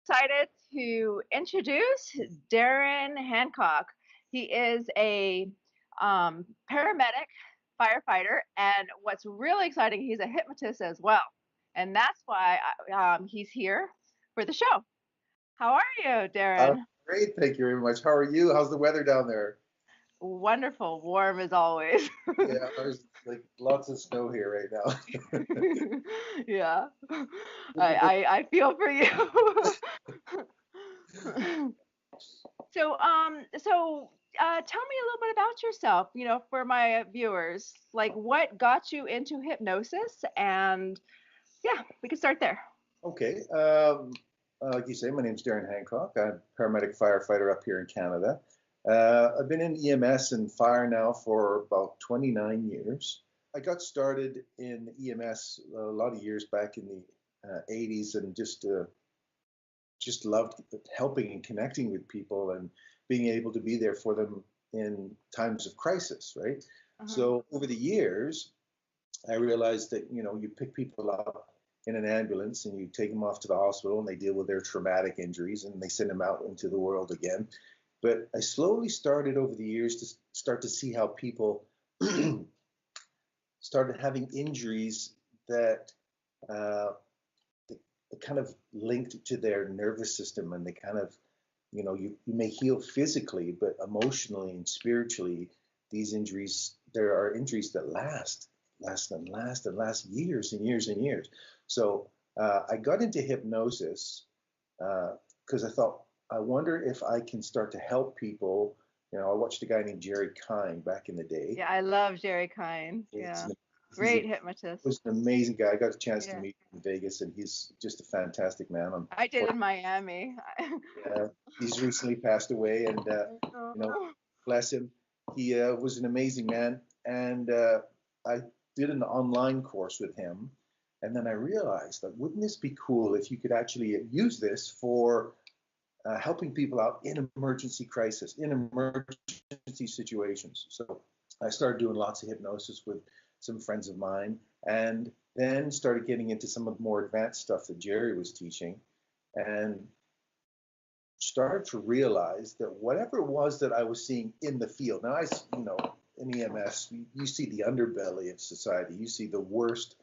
Excited to introduce Darren Hancock. He is a paramedic, firefighter, and what's really exciting, he's a hypnotist as well. And that's why he's here for the show. How are you, Uh, Darren? Great, thank you very much. How are you? How's the weather down there? Wonderful, warm as always. Yeah, there's like lots of snow here right now. Yeah, This is the- I feel for you. Tell me a little bit about yourself, for my viewers. Like, what got you into hypnosis? And yeah, we can start there. Okay, like you say, my name's Darren Hancock. I'm a paramedic firefighter up here in Canada. I've been in EMS and fire now for about 29 years. I got started in EMS a lot of years back in the 80s and just loved helping and connecting with people and being able to be there for them in times of crisis, right? Uh-huh. So over the years, I realized that you pick people up in an ambulance and you take them off to the hospital and they deal with their traumatic injuries and they send them out into the world again. But I slowly started over the years to start to see how people started having injuries that uh, kind of linked to their nervous system, and they kind of, you may heal physically, but emotionally and spiritually, these injuries, there are injuries that last years and years and years. So I got into hypnosis because I thought, I wonder if I can start to help people. I watched a guy named Jerry Kine back in the day. Yeah, I love Jerry Kine. He's Yeah, an, he's a, great hypnotist. was an amazing guy. I got a chance to Yeah, meet him in Vegas, and he's just a fantastic man. I did in Miami. He's recently passed away, and you know, Oh. bless him. He was an amazing man, and I did an online course with him, and then I realized that wouldn't this be cool if you could actually use this for helping people out in emergency crisis, in emergency situations. So I started doing lots of hypnosis with some friends of mine, and then started getting into some of the more advanced stuff that Jerry was teaching, and started to realize that whatever it was that I was seeing in the field, now in EMS, you see the underbelly of society, you see the worst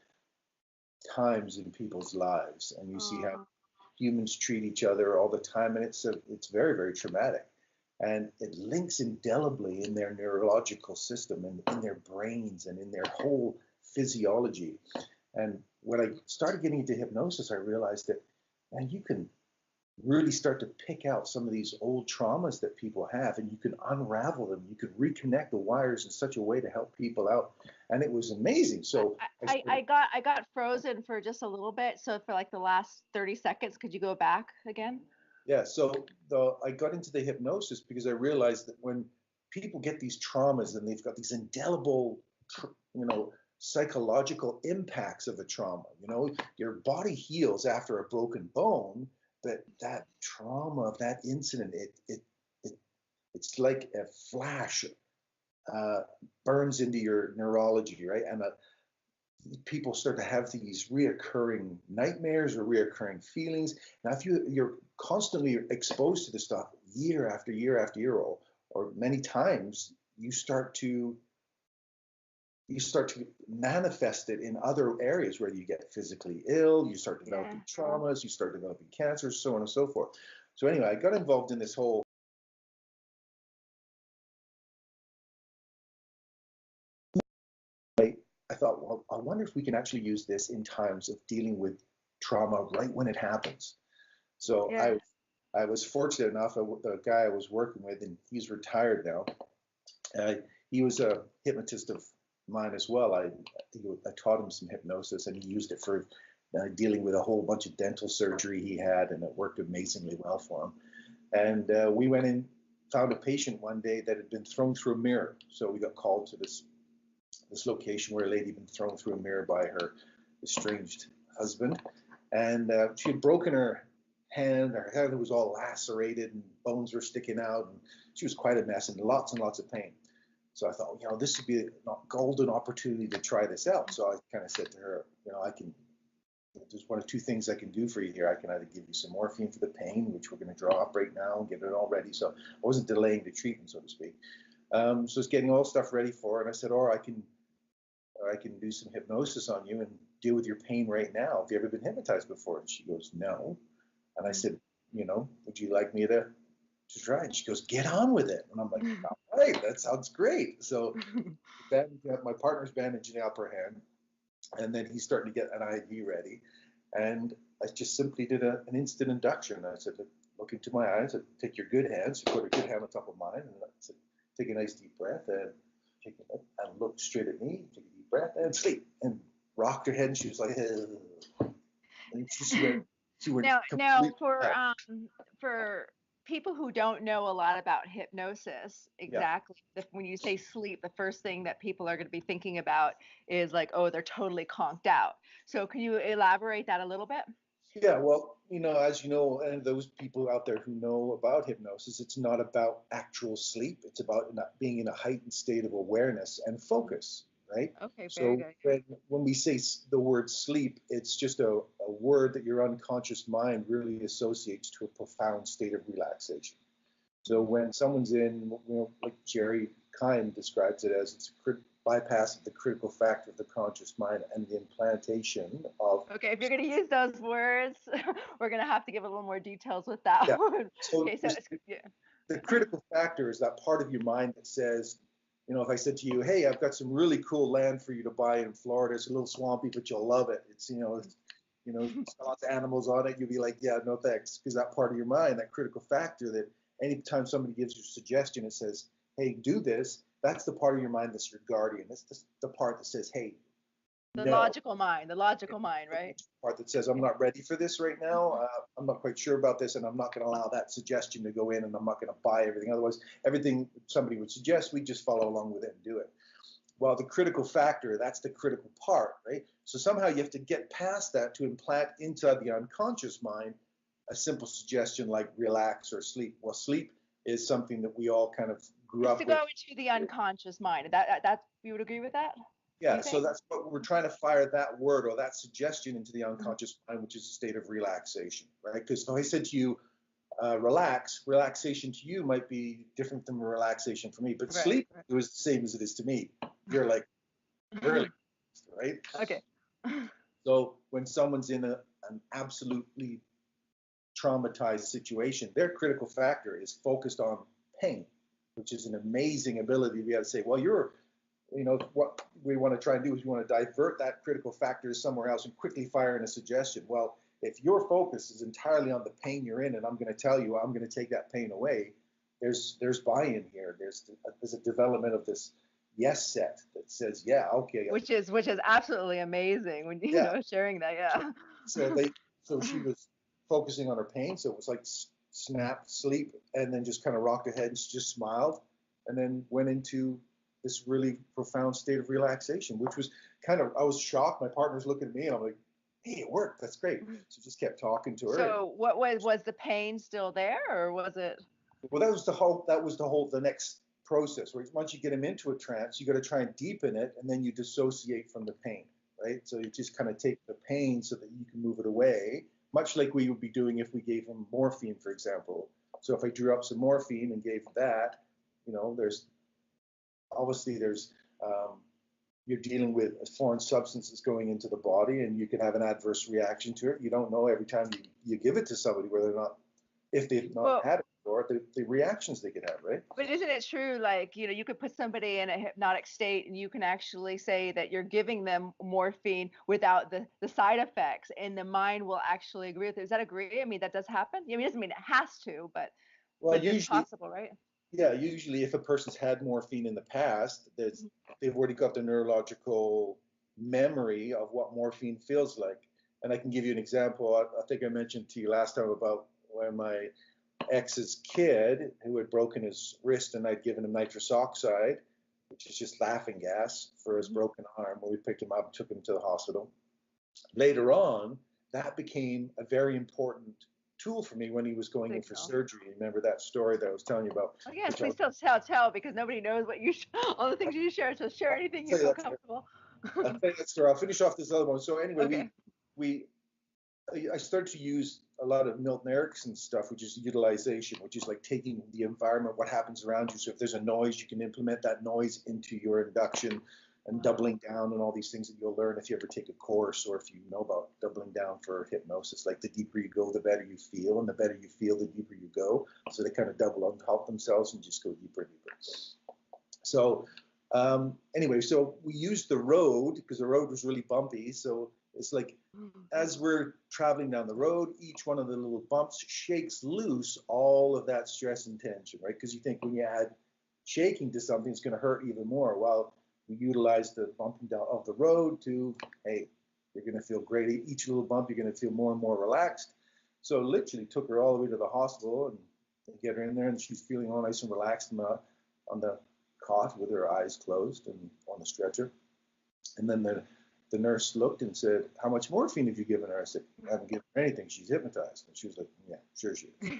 times in people's lives, and you see how Oh. humans treat each other all the time, and it's very, very traumatic, and it links indelibly in their neurological system and in their brains and in their whole physiology. And when I started getting into hypnosis, I realized that, man, you can really start to pick out some of these old traumas that people have, and you can unravel them. You can reconnect the wires in such a way to help people out, and it was amazing. So I started, I got frozen for just a little bit. So for like the last 30 seconds, could you go back again? yeah. So I got into the hypnosis because I realized that when people get these traumas and they've got these indelible, you know, psychological impacts of the trauma. Your body heals after a broken bone, but that trauma of that incident, it it's like a flash, uh, burns into your neurology, right? And people start to have these reoccurring nightmares or reoccurring feelings. Now, if you're constantly exposed to this stuff year after year after year, or many times, you start to manifest it in other areas where you get physically ill, you start Yeah. developing traumas, you start developing cancers, so on and so forth. So anyway, I got involved in this whole. I thought, well, I wonder if we can actually use this in times of dealing with trauma right when it happens. So Yeah. I was fortunate enough. The guy I was working with, and he's retired now. Uh, he was a hypnotist of mine as well. I taught him some hypnosis, and he used it for dealing with a whole bunch of dental surgery he had, and it worked amazingly well for him. And we went in, found a patient one day that had been thrown through a mirror. So we got called to this location where a lady had been thrown through a mirror by her estranged husband, and she had broken her hand. Her head was all lacerated, and bones were sticking out, and she was quite a mess and lots of pain. So I thought, this would be a golden opportunity to try this out. So I kind of said to her, I can there's one of two things I can do for you here. I can either give you some morphine for the pain, which we're going to draw up right now and get it all ready. So I wasn't delaying the treatment, so to speak. So it's getting all stuff ready for her. And I said, or I can do some hypnosis on you and deal with your pain right now. Have you ever been hypnotized before? And she goes, no. And I said, would you like me to try? And she goes, get on with it. And I'm like, all right, that sounds great. So my partner's bandaging up her hand, and then he's starting to get an IV ready. And I just simply did an instant induction. I said, look into my eyes, I take your good hand. She put her good hand on top of mine, and I said, take a nice deep breath and look straight at me, take a deep breath and sleep. And rocked her head, and she was like, ugh. And she went now for people who don't know a lot about hypnosis, exactly, when you say sleep, the first thing that people are going to be thinking about is like, oh, they're totally conked out. So can you elaborate that a little bit? Yeah, well, as you know, and those people out there who know about hypnosis, it's not about actual sleep. It's about being in a heightened state of awareness and focus, right? Okay, very good. So when we say the word sleep, it's just a word that your unconscious mind really associates to a profound state of relaxation. So when someone's in, like Jerry Kine describes it as, it's a bypass of the critical factor of the conscious mind and the implantation of. Okay, if you're going to use those words, we're going to have to give a little more details with that one. So, okay, the critical factor is that part of your mind that says, if I said to you, hey, I've got some really cool land for you to buy in Florida. It's a little swampy, but you'll love it. It's, it's got lots of animals on it. You'll be like, yeah, no thanks. Because that part of your mind, that critical factor, that anytime somebody gives you a suggestion, it says, hey, do this. That's the part of your mind that's your guardian. That's the part that says, hey, the no. logical mind, right? The part that says, I'm not ready for this right now. I'm not quite sure about this, and I'm not going to allow that suggestion to go in, and I'm not going to buy everything. Otherwise, everything somebody would suggest, we just follow along with it and do it. Well, the critical factor, that's the critical part, right? So somehow you have to get past that to implant inside the unconscious mind a simple suggestion like relax or sleep. Well, sleep is something that we all kind of grew up with. To go into the unconscious mind. That you would agree with that? Yeah, so that's what we're trying to fire that word or that suggestion into the unconscious mind, which is a state of relaxation, right? Because if I said to you, relaxation to you might be different than relaxation for me, but sleep is the same as it is to me. You're like, really, right? Okay. So when someone's in an absolutely traumatized situation, their critical factor is focused on pain, which is an amazing ability to be able to say, well, what we want to try and do is we want to divert that critical factor somewhere else and quickly fire in a suggestion. Well, if your focus is entirely on the pain you're in, and I'm going to tell you I'm going to take that pain away, there's buy-in here. There's a development of this yes set that says, yeah, okay. Which is absolutely amazing when you know sharing that, yeah. So she was focusing on her pain, so it was like snap, sleep, and then just kind of rocked her head and she just smiled, and then went into this really profound state of relaxation, which was I was shocked. My partner's looking at me and I'm like, hey, it worked. That's great. So just kept talking to her. So what was the pain still there, or was it? Well, that was the next process where once you get them into a trance, you got to try and deepen it, and then you dissociate from the pain, right? So you just kind of take the pain so that you can move it away, much like we would be doing if we gave them morphine, for example. So if I drew up some morphine and gave that, there's you're dealing with foreign substances going into the body, and you can have an adverse reaction to it. You don't know every time you give it to somebody whether or not, if they've not had it before, the reactions they could have, right? But isn't it true, like, you could put somebody in a hypnotic state and you can actually say that you're giving them morphine without the side effects, and the mind will actually agree with it. Does that agree? I mean, that does happen? I mean, it doesn't mean it has to, but it's possible, right? Yeah, usually if a person's had morphine in the past, they've already got the neurological memory of what morphine feels like. And I can give you an example. I think I mentioned to you last time about when my ex's kid, who had broken his wrist, and I'd given him nitrous oxide, which is just laughing gas, for his broken arm. When we picked him up and took him to the hospital. Later on, that became a very important tool for me when he was going in for surgery. Remember that story that I was telling you about? Oh, yes, please still tell, because nobody knows what all the things you share. So share anything you feel comfortable. I'll tell you that story. I'll finish off this other one. So anyway, we I started to use a lot of Milton Erickson stuff, which is utilization, which is like taking the environment, what happens around you. So if there's a noise, you can implement that noise into your induction, and doubling down and all these things that you'll learn if you ever take a course, or if you know about doubling down for hypnosis. Like the deeper you go, the better you feel, and the better you feel, the deeper you go. So they kind of double and help themselves and just go deeper and deeper. So anyway, so we used the road because the road was really bumpy. So it's like as we're traveling down the road, each one of the little bumps shakes loose all of that stress and tension, right? Because you think when you add shaking to something, it's going to hurt even more. Well, we utilize the bumping down of the road to, hey, you're going to feel great. Each little bump, you're going to feel more and more relaxed. So literally took her all the way to the hospital and get her in there, and she's feeling all nice and relaxed on the cot with her eyes closed and on the stretcher. And then the nurse looked and said, how much morphine have you given her? I said, I haven't given her anything. She's hypnotized. And she was like, yeah, sure she is.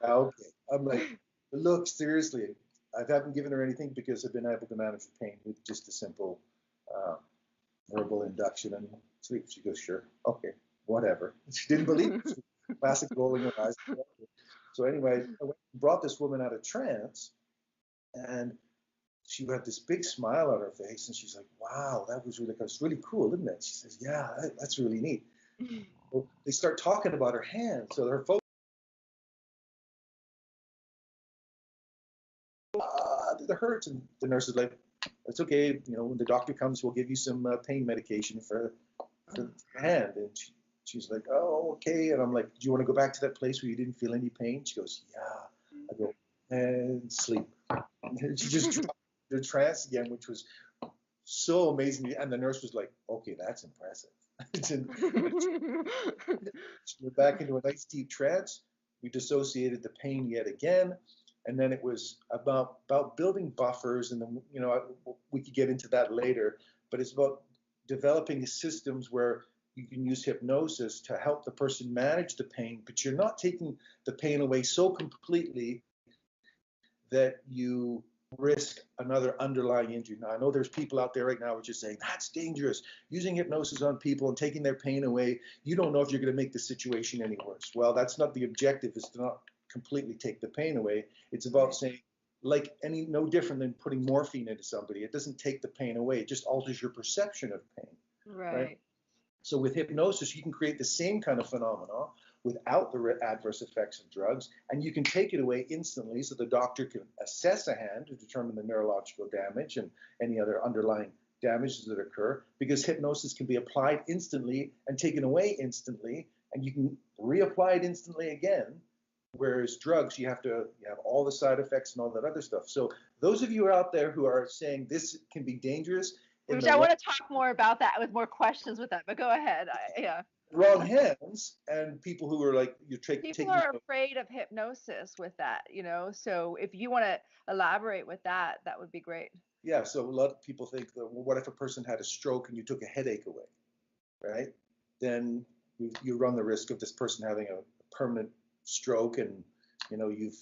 Okay. I'm like, look, seriously, I haven't given her anything because I've been able to manage the pain with just a simple verbal induction and sleep. She goes, sure, okay, whatever. She didn't believe it. Classic rolling her eyes. So anyway, I brought this woman out of trance, and she had this big smile on her face, and she's like, wow, that was really cool, isn't it? She says, yeah, that's really neat. Well, they start talking about her hand. So her focus, it hurts. And the nurse is like, it's okay. You know, when the doctor comes, we'll give you some pain medication for the hand. And she's like, oh, okay. And I'm like, do you want to go back to that place where you didn't feel any pain? She goes, yeah. I go, and sleep. And she just dropped into trance again, which was so amazing. And the nurse was like, okay, that's impressive. She went back into a nice deep trance. We dissociated the pain yet again. And then it was about building buffers. And then, you know, we could get into that later, but it's about developing systems where you can use hypnosis to help the person manage the pain, but you're not taking the pain away so completely that you risk another underlying injury. Now, I know there's people out there right now who are just saying, that's dangerous. Using hypnosis on people and taking their pain away, you don't know if you're going to make the situation any worse. Well, that's not the objective, is to not completely take the pain away. It's about saying, like no different than putting morphine into somebody. It doesn't take the pain away. It just alters your perception of pain. Right? So with hypnosis, you can create the same kind of phenomena without the adverse effects of drugs, and you can take it away instantly so the doctor can assess a hand to determine the neurological damage and any other underlying damages that occur, because hypnosis can be applied instantly and taken away instantly, and you can reapply it instantly again, whereas drugs, you have all the side effects and all that other stuff. So those of you out there who are saying this can be dangerous, which I want to talk more about that with more questions with that, but go ahead. Yeah. Wrong hands, and people who are like, people are afraid of hypnosis with that, you know. So if you want to elaborate with that, that would be great. Yeah. So a lot of people think that, well, what if a person had a stroke and you took a headache away, right? Then you run the risk of this person having a permanent stroke, and you know you've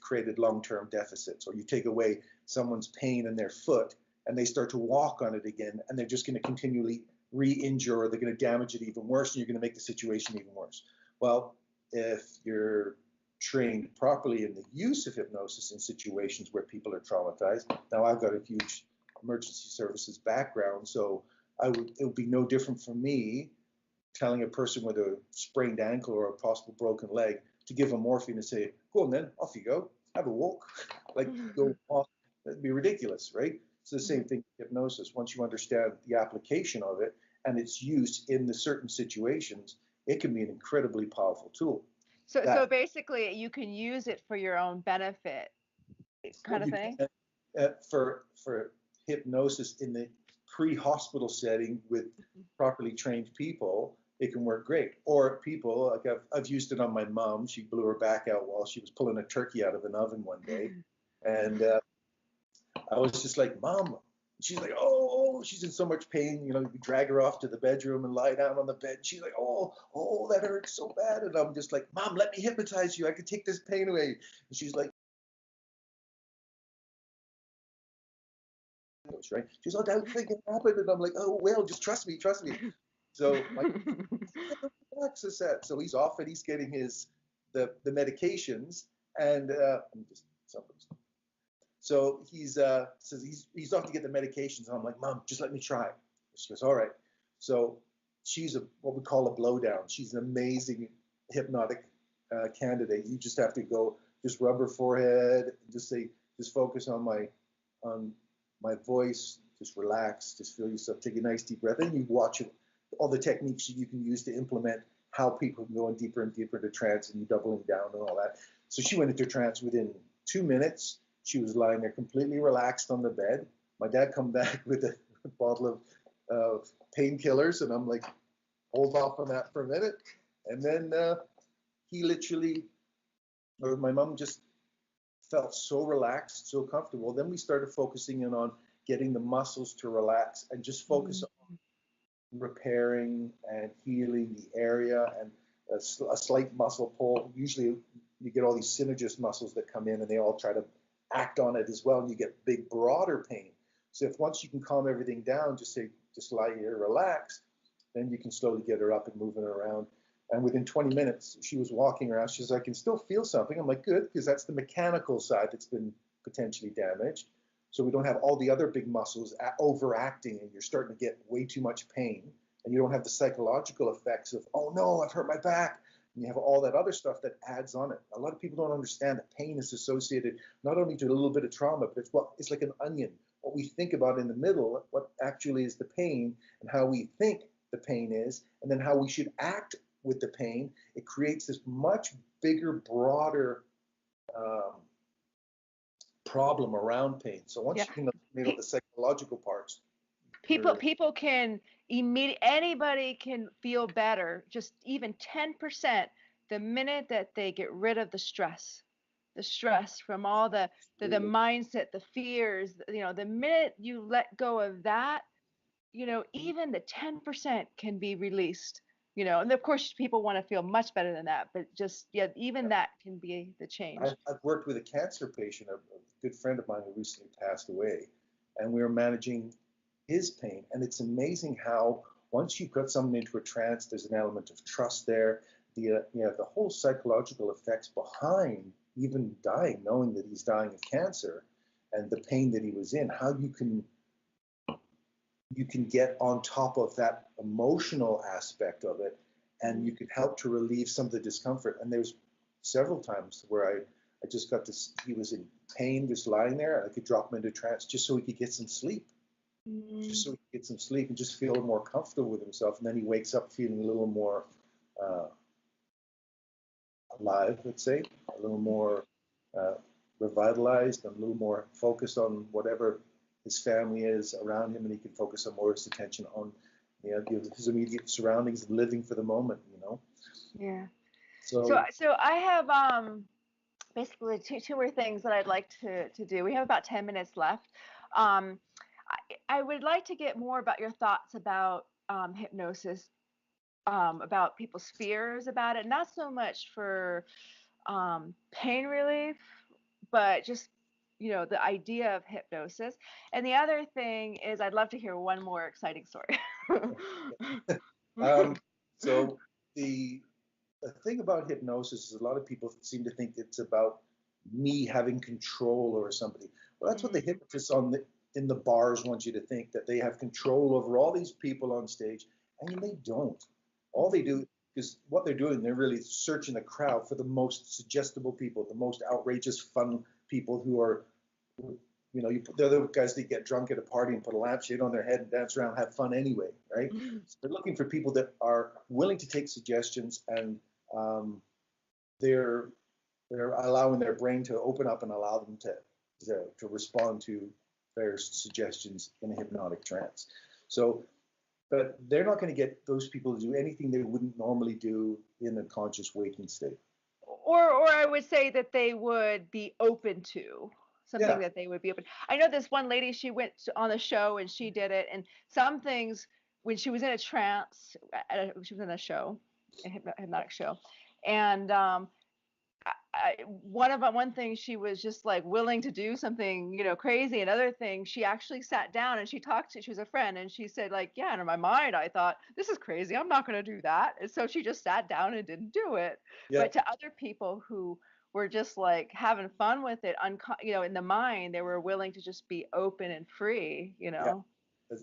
created long-term deficits. Or you take away someone's pain in their foot and they start to walk on it again, and they're just going to continually re-injure, or they're going to damage it even worse, and you're going to make the situation even worse. Well, if you're trained properly in the use of hypnosis in situations where people are traumatized, now I've got a huge emergency services background, so it would be no different for me telling a person with a sprained ankle or a possible broken leg to give them morphine and say, go on then, off you go, have a walk, like go off. That'd be ridiculous, right? It's the same thing with hypnosis. Once you understand the application of it and its use in the certain situations, it can be an incredibly powerful tool. So basically, you can use it for your own benefit, kind of thing. For hypnosis in the pre-hospital setting with properly trained people, it can work great. Or people, like I've used it on my mom. She blew her back out while she was pulling a turkey out of an oven one day, and I was just like, Mom. She's like, oh, she's in so much pain. You know, we drag her off to the bedroom and lie down on the bed. She's like, oh, that hurts so bad. And I'm just like, Mom, let me hypnotize you. I can take this pain away. And she's like, right? She's like, I don't think it happened. And I'm like, oh, well, just trust me. So my relax this at. So he's off and he's getting the medications and I'm just somebody's. So he's says he's off to get the medications and I'm like, Mom, just let me try. She goes, all right. So she's what we call a blowdown. She's an amazing hypnotic candidate. You just have to go, just rub her forehead, just focus on my voice, just relax, just feel yourself, take a nice deep breath, and you watch all the techniques that you can use to implement how people can go in deeper and deeper into trance, and you doubling down and all that. So she went into trance within 2 minutes. She was lying there completely relaxed on the bed. My dad come back with a bottle of painkillers, and I'm like, hold off on that for a minute. And then he literally, or my mom just felt so relaxed, so comfortable. Then we started focusing in on getting the muscles to relax and just focus on repairing and healing the area and a slight muscle pull. Usually you get all these synergist muscles that come in and they all try to act on it as well, and you get big, broader pain. So if once you can calm everything down, just lie here, relax, then you can slowly get her up and moving around. And within 20 minutes, she was walking around. She says, I can still feel something. I'm like, good, because that's the mechanical side that's been potentially damaged. So we don't have all the other big muscles overacting and you're starting to get way too much pain. And you don't have the psychological effects of, oh no, I've hurt my back. And you have all that other stuff that adds on it. A lot of people don't understand that pain is associated not only to a little bit of trauma, but it's like an onion. What we think about in the middle, what actually is the pain, and how we think the pain is, and then how we should act with the pain. It creates this much bigger, broader problem around pain. So once you can eliminate all the psychological parts, people can anybody can feel better, just even 10%, the minute that they get rid of the stress from all the mindset, the fears, the minute you let go of that, even the 10% can be released, and of course people want to feel much better than that, but just, even that can be the change. I've worked with a cancer patient, a good friend of mine who recently passed away, and we were managing his pain. And it's amazing how once you put someone into a trance, there's an element of trust there. The whole psychological effects behind even dying, knowing that he's dying of cancer, and the pain that he was in, how you can get on top of that emotional aspect of it, and you can help to relieve some of the discomfort. And there's several times where I just got this, he was in pain just lying there, and I could drop him into trance just so he could get some sleep. Just so he could get some sleep and just feel more comfortable with himself. And then he wakes up feeling a little more alive, let's say, a little more revitalized, and a little more focused on whatever his family is around him, and he can focus on more of his attention on his immediate surroundings and living for the moment, Yeah. So I have basically two more things that I'd like to do. We have about 10 minutes left. I would like to get more about your thoughts about hypnosis, about people's fears about it, not so much for pain relief, but just, the idea of hypnosis. And the other thing is I'd love to hear one more exciting story. So the thing about hypnosis is a lot of people seem to think it's about me having control over somebody. Well, that's what the hypnotists in the bars want you to think, that they have control over all these people on stage, and they don't. All they do is what they're doing, they're really searching the crowd for the most suggestible people, the most outrageous, fun people who are, they're the guys that get drunk at a party and put a lampshade on their head and dance around and have fun anyway, right? So they're looking for people that are willing to take suggestions, and they're allowing their brain to open up and allow them to respond to their suggestions in a hypnotic trance. So, but they're not going to get those people to do anything they wouldn't normally do in a conscious waking state. Or I would say that they would be open to something that they would be open. I know this one lady, she went on the show and she did it, and some things when she was in a trance, she was in a show, a hypnotic show, and one thing she was just like willing to do something, crazy. Another thing, she actually sat down and she talked to, she was a friend, and she said like, yeah, in my mind I thought this is crazy, I'm not going to do that. And so she just sat down and didn't do it. Yeah, But to other people who were just like having fun with it, in the mind, they were willing to just be open and free. yeah,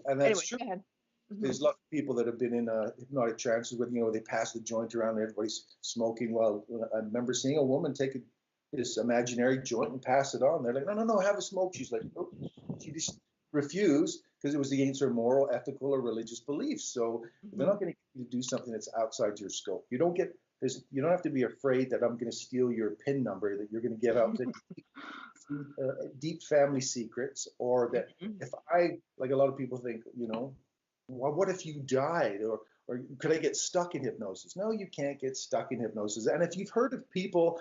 and that's Anyway, true. go ahead. Hmm. There's lots of people that have been in hypnotic trances with, they pass the joint around and everybody's smoking. Well, I remember seeing a woman take this imaginary joint and pass it on. They're like, no, no, no, have a smoke. She's like, nope. She just refused because it was against her moral, ethical, or religious beliefs. So they're not Hmm. going to get you to do something that's outside your scope. You don't have to be afraid that I'm going to steal your PIN number, that you're going to give out the deep family secrets, or that if I, like a lot of people think, well, what if you died, or could I get stuck in hypnosis? No, you can't get stuck in hypnosis. And if you've heard of people,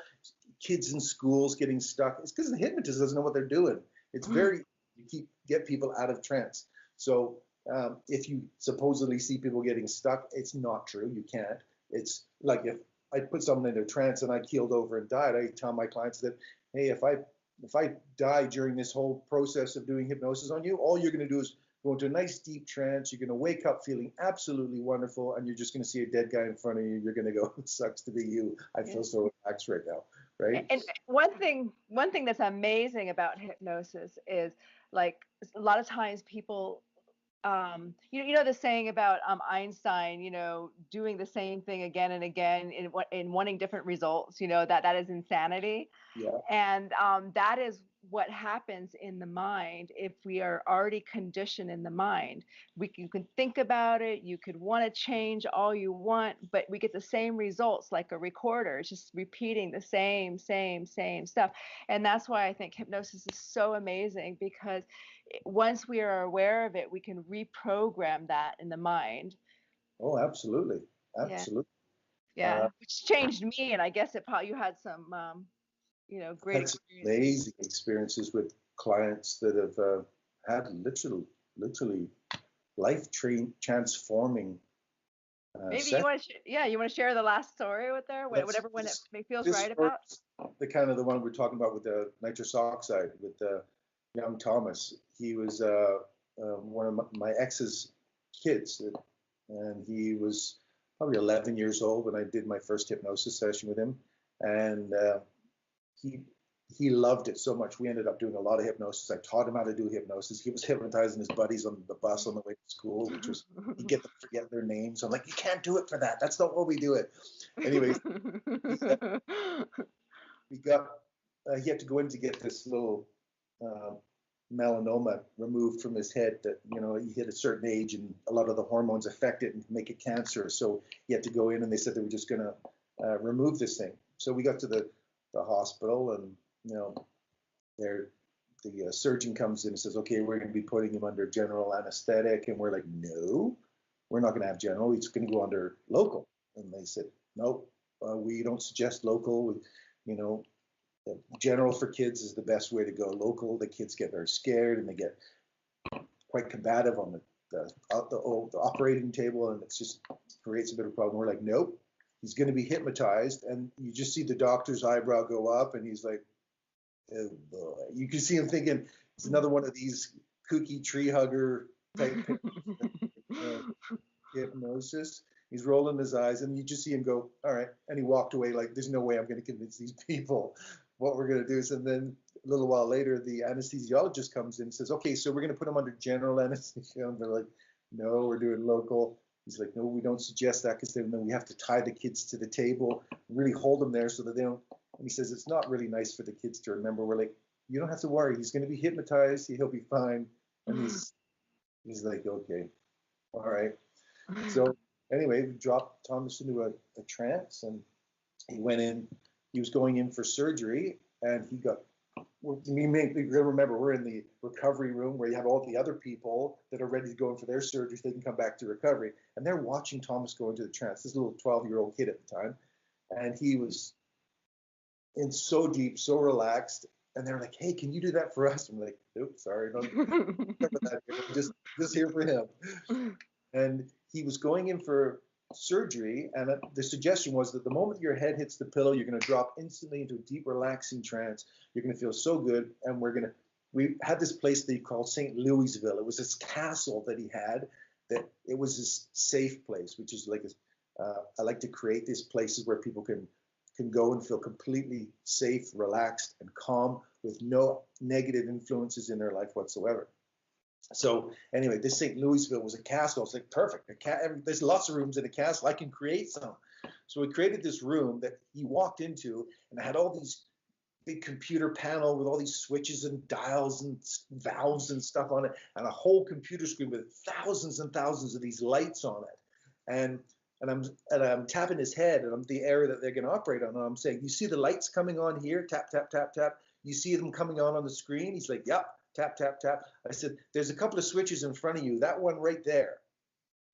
kids in schools getting stuck, it's because the hypnotist doesn't know what they're doing. It's very you get people out of trance. So if you supposedly see people getting stuck, it's not true. You can't. It's like if I put someone in a trance and I keeled over and died, I tell my clients that, hey, if I die during this whole process of doing hypnosis on you, all you're going to do is go into a nice deep trance. You're going to wake up feeling absolutely wonderful, and you're just going to see a dead guy in front of you. You're going to go, it sucks to be you. I Yeah. feel so relaxed right now, right? And one thing that's amazing about hypnosis is like a lot of times people, you know the saying about Einstein, doing the same thing again and again in wanting different results, that is insanity. Yeah. And that is what happens in the mind if we are already conditioned in the mind. You can think about it, you could want to change all you want, but we get the same results like a recorder. It's just repeating the same stuff. And that's why I think hypnosis is so amazing, because once we are aware of it, we can reprogram that in the mind. Oh, absolutely, Yeah. absolutely. Uh, Yeah. Which changed me. And I guess it probably, you had some, great had some experiences. amazing experiences with clients that have had literally life transforming Maybe you sessions. want to, yeah, you want to share the last story with there, That's whatever one this it feels this right about. first, the kind of the one we're talking about with the nitrous oxide with young Thomas. He was one of my ex's kids, and he was probably 11 years old when I did my first hypnosis session with him, and he he loved it so much. We ended up doing a lot of hypnosis. I taught him how to do hypnosis. He was hypnotizing his buddies on the bus on the way to school, which was you get them to forget their names. I'm like, you can't do it for that. That's not what we do it. Anyways, he, we got he had to go in to get this little uh, melanoma removed from his head. That he hit a certain age and a lot of the hormones affect it and make it cancerous. So he had to go in, and they said they were just going to remove this thing. So we got to the hospital, and there the surgeon comes in and says, okay, we're going to be putting him under general anesthetic. And we're like, no, we're not going to have general. He's going to go under local. And they said, nope, we don't suggest local. You know, general for kids is the best way to go. Local, the kids get very scared and they get quite combative on the operating table, and it just creates a bit of a problem. We're like, nope, he's going to be hypnotized. And you just see the doctor's eyebrow go up, and he's like, oh boy. You can see him thinking it's another one of these kooky tree hugger type hypnosis. He's rolling his eyes, and you just see him go, all right. And he walked away like, there's no way I'm going to convince these people what we're going to do. And then a little while later, the anesthesiologist comes in and says, okay, so we're going to put him under general anesthesia. And they're like, no, we're doing local. He's like, no, we don't suggest that, because then we have to tie the kids to the table, really hold them there so that they don't. And he says, it's not really nice for the kids to remember. We're like, you don't have to worry. He's going to be hypnotized. He'll be fine. And he's like, okay, all right. So anyway, we dropped Thomas into a trance, and he went in. He was going in for surgery, and he got. Remember, we're in the recovery room where you have all the other people that are ready to go in for their surgeries. They can come back to recovery, and they're watching Thomas go into the trance. This little 12-year-old kid at the time, and he was in so deep, so relaxed. And they're like, "Hey, can you do that for us?" I'm like, "Nope, sorry, don't remember that. Just here for him." And he was going in for surgery, and the suggestion was that the moment your head hits the pillow, you're going to drop instantly into a deep, relaxing trance. You're going to feel so good, and we had this place they called St. Louisville. It was this castle that he had, that it was this safe place, which is like I like to create these places where people can go and feel completely safe, relaxed, and calm with no negative influences in their life whatsoever. So anyway, this St. Louisville was a castle. It's like perfect. There's lots of rooms in a castle. I can create some. So we created this room that he walked into, and I had all these big computer panel with all these switches and dials and valves and stuff on it, and a whole computer screen with thousands and thousands of these lights on it. And I'm tapping his head, and I'm the area that they're going to operate on. And I'm saying, you see the lights coming on here? Tap, tap, tap, tap. You see them coming on the screen? He's like, yep. Tap, tap, tap. I said, there's a couple of switches in front of you. That one right there.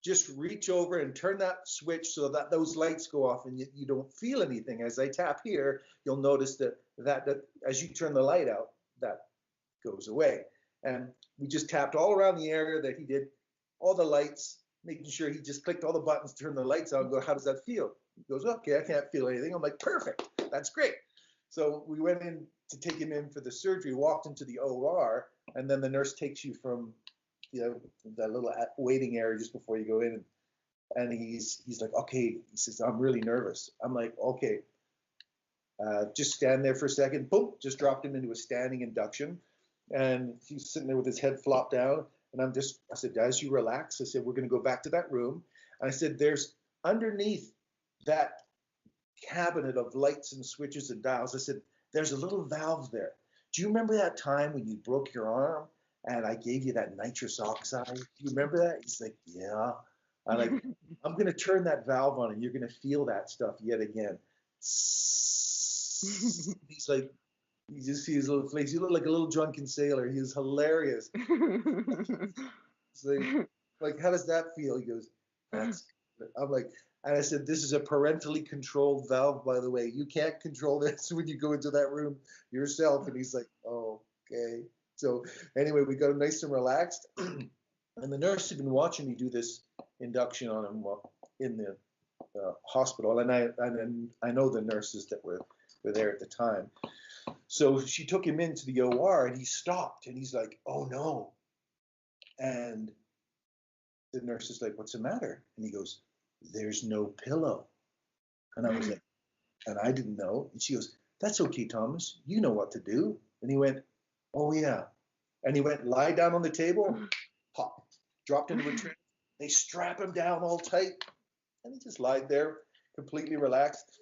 Just reach over and turn that switch so that those lights go off and you don't feel anything. As I tap here, you'll notice that as you turn the light out, that goes away. And we just tapped all around the area that he did, all the lights, making sure he just clicked all the buttons, turned the lights on, and go, how does that feel? He goes, okay, I can't feel anything. I'm like, perfect. That's great. So we went in to take him in for the surgery, walked into the OR, and then the nurse takes you from that little waiting area just before you go in. And he's like, okay, he says, I'm really nervous. I'm like, okay, just stand there for a second. Boom, just dropped him into a standing induction. And he's sitting there with his head flopped down. And I said, as you relax, I said, we're going to go back to that room. And I said, there's underneath that cabinet of lights and switches and dials, I said, there's a little valve there. Do you remember that time when you broke your arm and I gave you that nitrous oxide? Do you remember that? He's like, yeah. I'm like, I'm going to turn that valve on and you're going to feel that stuff yet again. He's like, you just see his little face. He looked like a little drunken sailor. He was hilarious. It's like, how does that feel? He goes, that's, I'm like, and I said, this is a parentally controlled valve, by the way. You can't control this when you go into that room yourself. And he's like, oh, okay. So anyway, we got him nice and relaxed. And the nurse had been watching me do this induction on him in the hospital. And I know the nurses that were there at the time. So she took him into the OR and he stopped and he's like, oh no. And the nurse is like, what's the matter? And he goes, there's no pillow. And I was like, and I didn't know. And she goes, that's okay, Thomas. You know what to do. And he went, oh yeah. And he went, lie down on the table, pop, dropped into a trance. They strap him down all tight. And he just lied there, completely relaxed.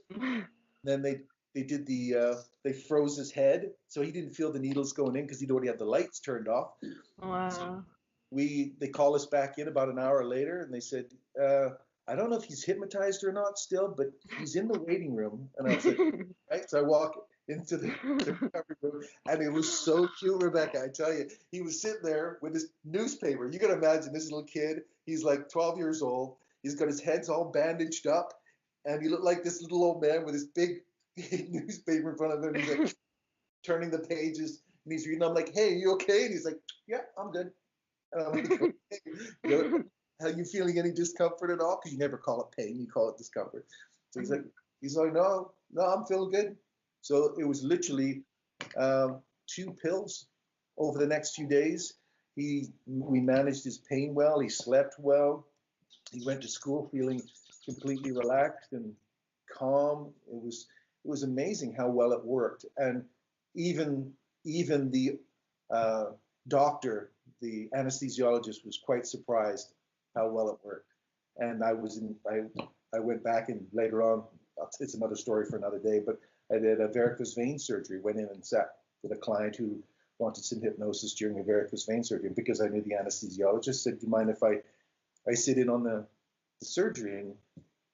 Then they did they froze his head. So he didn't feel the needles going in because he'd already had the lights turned off. Wow. So they called us back in about an hour later and they said, I don't know if he's hypnotized or not still, but he's in the waiting room. And I was like, right. So I walk into the recovery room and it was so cute, Rebecca. I tell you, he was sitting there with his newspaper. You can imagine this little kid. He's like 12 years old. He's got his head's all bandaged up and he looked like this little old man with his big newspaper in front of him. He's like turning the pages and he's reading. I'm like, hey, you okay? And he's like, yeah, I'm good. And I'm like, okay. Are you feeling any discomfort at all? Because you never call it pain, you call it discomfort. So he's like, no, I'm feeling good. So it was literally 2 pills over the next few days. We managed his pain well. He slept well. He went to school feeling completely relaxed and calm. It was amazing how well it worked. And even the doctor, the anesthesiologist, was quite surprised how well it worked. And I went back and later on, it's another story for another day, but I did a varicose vein surgery, went in and sat with a client who wanted some hypnosis during a varicose vein surgery. And because I knew the anesthesiologist, said, do you mind if I sit in on the surgery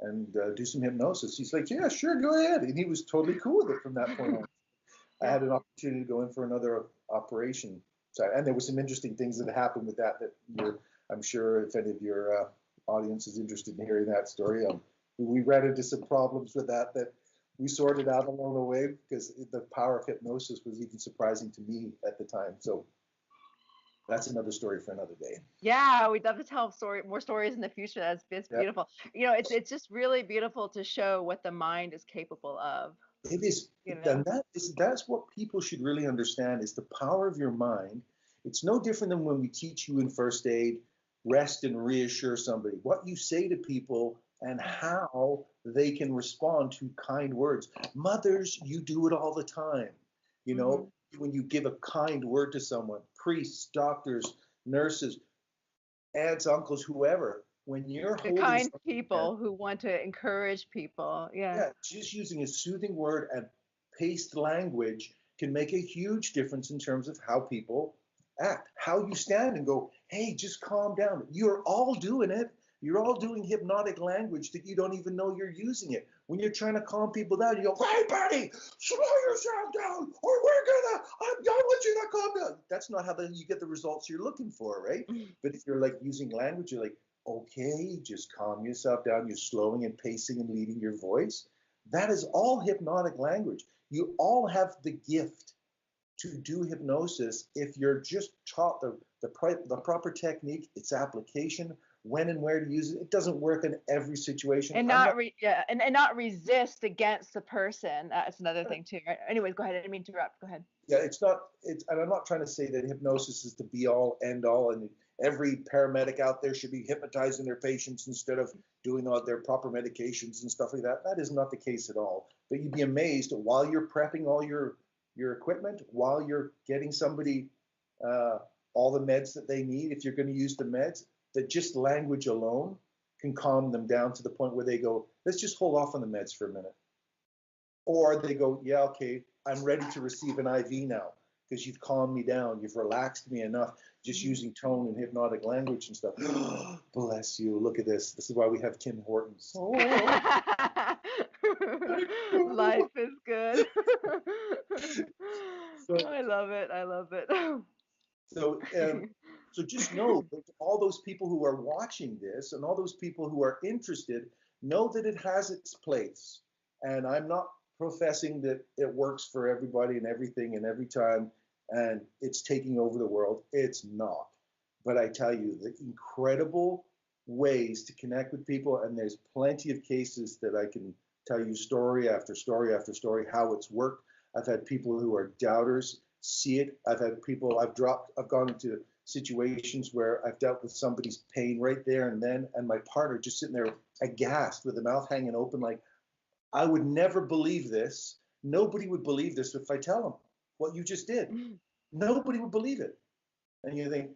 and do some hypnosis? He's like, yeah, sure, go ahead. And he was totally cool with it from that point on. I had an opportunity to go in for another operation. So, and there were some interesting things that happened with that I'm sure if any of your audience is interested in hearing that story, we ran into some problems with that we sorted out along the way because the power of hypnosis was even surprising to me at the time. So That's another story for another day. Yeah, we'd love to tell more stories in the future. It's Yeah, beautiful. It's just really beautiful to show what the mind is capable of. it is. You know. And that's what people should really understand is the power of your mind. It's no different than when we teach you in first aid, rest and reassure somebody. What you say to people and how they can respond to kind words. Mothers, you do it all the time. You Hmm. know, when you give a kind word to someone, priests, doctors, nurses, aunts, uncles, whoever, when you're The holding kind something, people who want to encourage people. Yeah. yeah, just using a soothing word and paced language can make a huge difference in terms of how people act, how you stand and go, hey, just calm down. You're all doing it. You're all doing hypnotic language that you don't even know you're using it. When you're trying to calm people down, you go, hey, buddy, slow yourself down, or I want you to calm down. That's not how you get the results you're looking for, right? But if you're like using language, you're like, okay, just calm yourself down. You're slowing and pacing and leading your voice. That is all hypnotic language. You all have the gift to do hypnosis if you're just taught the proper technique, its application, when and where to use it. It doesn't work in every situation. And I'm not not. and not resist against the person. That's another thing too. Right? Anyways, go ahead. I didn't mean to interrupt. Go ahead. Yeah, it's not. It's, and I'm not trying to say that hypnosis is the be all end all, and every paramedic out there should be hypnotizing their patients instead of doing all their proper medications and stuff like that. That is not the case at all. But you'd be amazed while you're prepping all your equipment, while you're getting somebody uh, all the meds that they need, if you're going to use the meds, that just language alone can calm them down to the point where they go, let's just hold off on the meds for a minute. Or they go, yeah, okay, I'm ready to receive an IV now because you've calmed me down. You've relaxed me enough just Mhm. using tone and hypnotic language and stuff. Bless you. Look at this. This is why we have Tim Hortons. Oh, Life is good. so, I love it. I love it. so, so just know that all those people who are watching this and all those people who are interested know that it has its place. And I'm not professing that it works for everybody and everything and every time and it's taking over the world. It's not. But I tell you, the incredible ways to connect with people, and there's plenty of cases that I can tell you story after story after story how it's worked. I've had people who are doubters see it. I've had people, I've gone into situations where I've dealt with somebody's pain right there and then, and my partner just sitting there aghast with the mouth hanging open, like, I would never believe this. Nobody would believe this if I tell them what you just did. Nobody would believe it. And you think,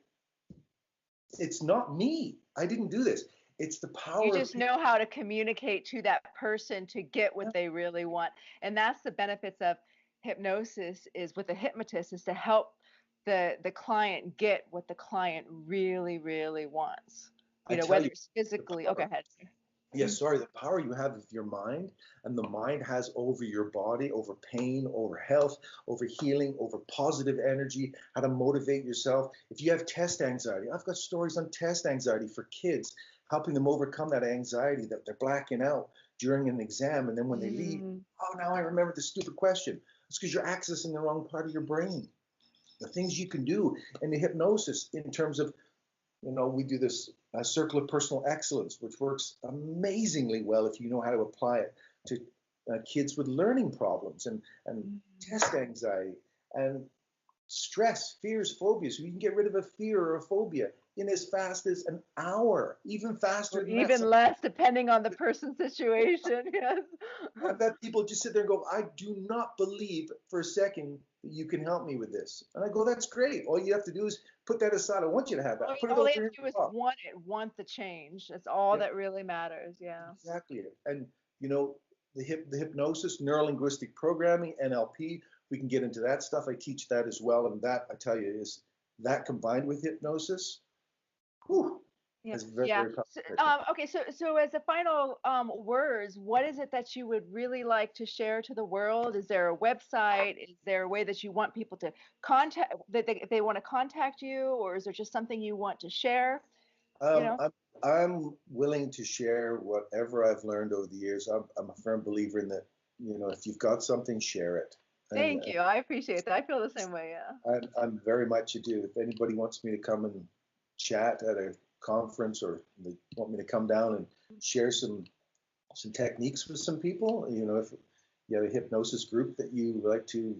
it's not me. I didn't do this. It's the You power of just people. know how to communicate to that person to get what they really want. And that's the benefits of hypnosis is with a hypnotist is to help the client get what the client really, really wants. I tell Whether you, it's the physically, okay, power. ahead. Yes, sorry, the power you have of your mind and the mind has over your body, over pain, over health, over healing, over positive energy, how to motivate yourself. If you have test anxiety, I've got stories on test anxiety for kids, helping them overcome that anxiety that they're blacking out during an exam. And then when they leave, Mm, oh, now I remember the stupid question. It's because you're accessing the wrong part of your brain. The things you can do in the hypnosis in terms of we do this circle of personal excellence, which works amazingly well if you know how to apply it to kids with learning problems and mm. test anxiety and stress, fears, phobias. You can get rid of a fear or a phobia in as fast as an hour, even faster Or than that. even less depending on the person's situation. Yes. I've had people just sit there and go, I do not believe for a second that you can help me with this. And I go, that's great. All you have to do is put that aside. I want you to have that. Put it All they over have here to in do the is top. want the change. That's all Yeah. that really matters. Yeah. Exactly. And you know, the hypnosis, neurolinguistic programming, NLP, we can get into that stuff. I teach that as well. And that I tell you is that combined with hypnosis, whew, Yeah, is very, yeah. very powerful So, technique. okay, so as a final words, what is it that you would really like to share to the world? Is there a website? Is there a way that you want people to contact if they want to contact you, or is there just something you want to share? You Um, know? I'm I'm willing to share whatever I've learned over the years. I'm a firm believer in that, if you've got something, share it. And Thank you. I appreciate that. I feel the same way. Yeah. I'm very much a do. If anybody wants me to come and chat at a conference, or they want me to come down and share some techniques with some people, if you have a hypnosis group that you like to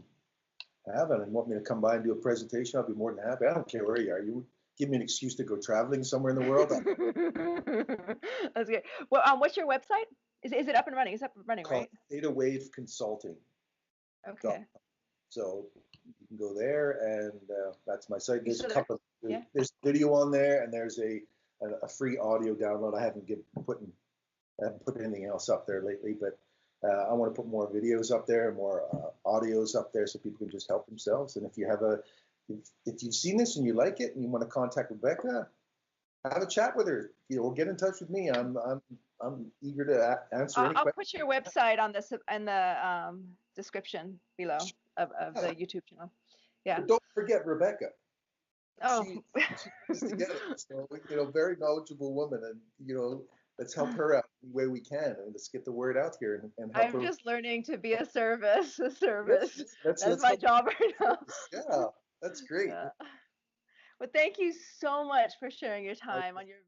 have and want me to come by and do a presentation, I'll be more than happy. I don't care where you are. You give me an excuse to go traveling somewhere in the world. That's good. Well, what's your website? Is it up and running? It's up and running, Called right? Theta Wave Consulting. Okay. So you can go there, and that's my site. You There's a still there? couple. Yeah. There's video on there, and there's a free audio download. I haven't put anything else up there lately, but I want to put more videos up there, more audios up there, so people can just help themselves. And if you've seen this and you like it and you want to contact Rebecca, have a chat with her. Or get in touch with me. I'm eager to answer any I'll questions. put your website on this in the description below of the YouTube channel. Yeah. But don't forget Rebecca. Oh. She put this together. So, very knowledgeable woman, and let's help her out any way we can, and let's get the word out here and help I'm her. just learning to be a service. A Yes, service. That's let's my help job right her. now. Yeah, that's great. Yeah. Well, thank you so much for sharing your time on your